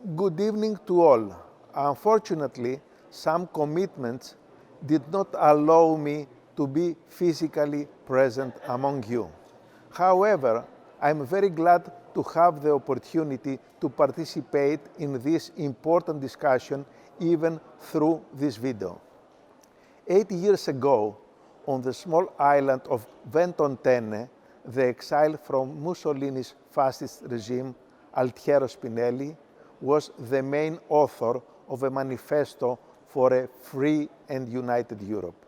Good evening to all. Unfortunately, some commitments did not allow me to be physically present among you. However, I am very glad to have the opportunity to participate in this important discussion even through this video. 8 years ago, on the small island of Ventotene, the exile from Mussolini's fascist regime, Altiero Spinelli, was the main author of a manifesto for a free and united Europe.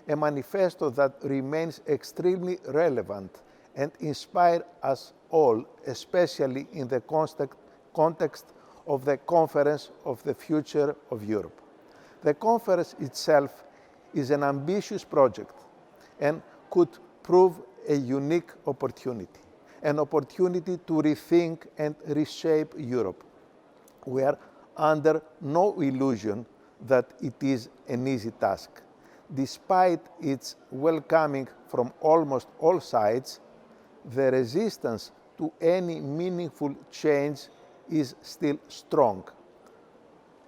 A manifesto that remains extremely relevant and inspires us all, especially in the context of the Conference of the Future of Europe. The conference itself is an ambitious project and could prove a unique opportunity, an opportunity to rethink and reshape Europe. We are under no illusion that it is an easy task. Despite its welcoming from almost all sides, the resistance to any meaningful change is still strong.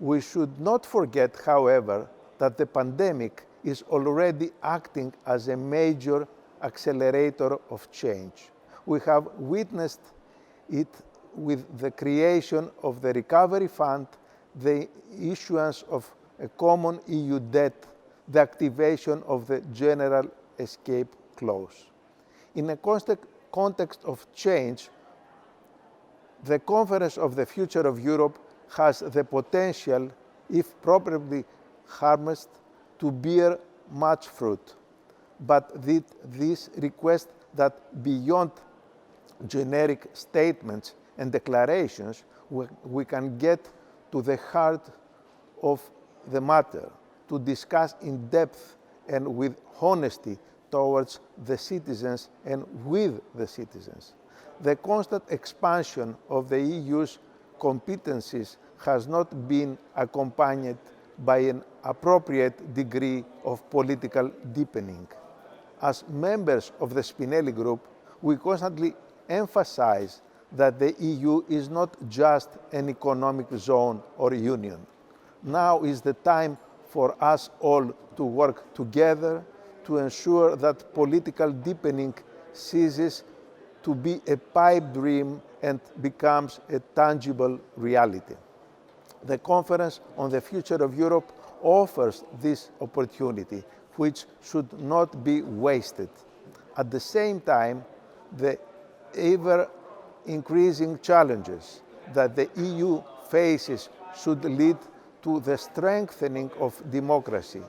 We should not forget, however, that the pandemic is already acting as a major accelerator of change. We have witnessed it with the creation of the Recovery Fund, the issuance of a common EU debt, the activation of the General Escape Clause. In a context of change, the Conference of the Future of Europe has the potential, if properly harnessed, to bear much fruit. But this request that beyond generic statements and declarations, we can get to the heart of the matter, to discuss in depth and with honesty towards the citizens and with the citizens. The constant expansion of the EU's competencies has not been accompanied by an appropriate degree of political deepening. As members of the Spinelli Group, we constantly emphasize that the EU is not just an economic zone or union. Now is the time for us all to work together to ensure that political deepening ceases to be a pipe dream and becomes a tangible reality. The Conference on the Future of Europe offers this opportunity, which should not be wasted. At the same time, the ever-increasing challenges that the EU faces should lead to the strengthening of democracy,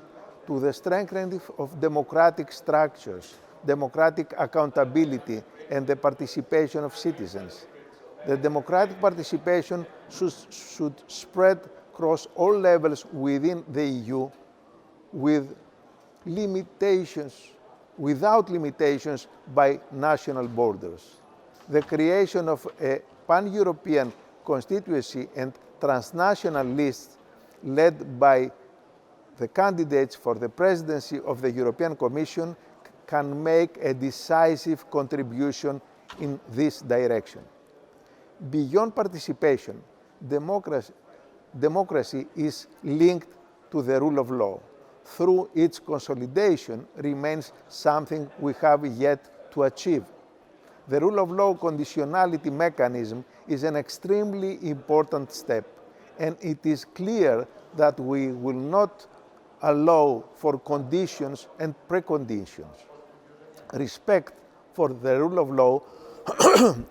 to the strengthening of democratic structures, democratic accountability, and the participation of citizens. The democratic participation should spread across all levels within the EU without limitations by national borders. The creation of a pan-European constituency and transnational lists led by the candidates for the presidency of the European Commission can make a decisive contribution in this direction. Beyond participation, democracy is linked to the rule of law. Through its consolidation remains something we have yet to achieve. The rule of law conditionality mechanism is an extremely important step, and it is clear that we will not allow for conditions and preconditions. Respect for the rule of law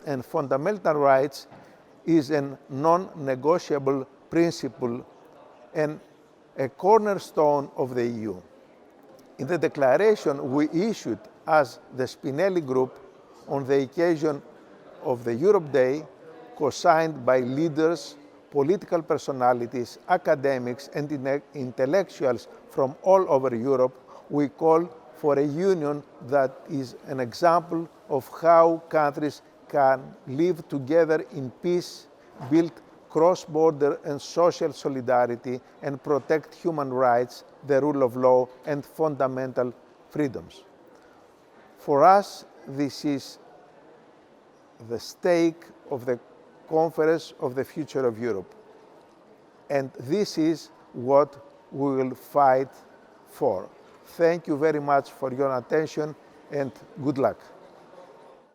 and fundamental rights is a non-negotiable principle and a cornerstone of the EU. In the declaration we issued as the Spinelli Group on the occasion of the Europe Day, co-signed by leaders, political personalities, academics, and intellectuals from all over Europe, we call for a union that is an example of how countries can live together in peace, build cross-border and social solidarity, and protect human rights, the rule of law, and fundamental freedoms. For us, this is the stake of the Conference of the Future of Europe. And this is what we will fight for. Thank you very much for your attention and good luck.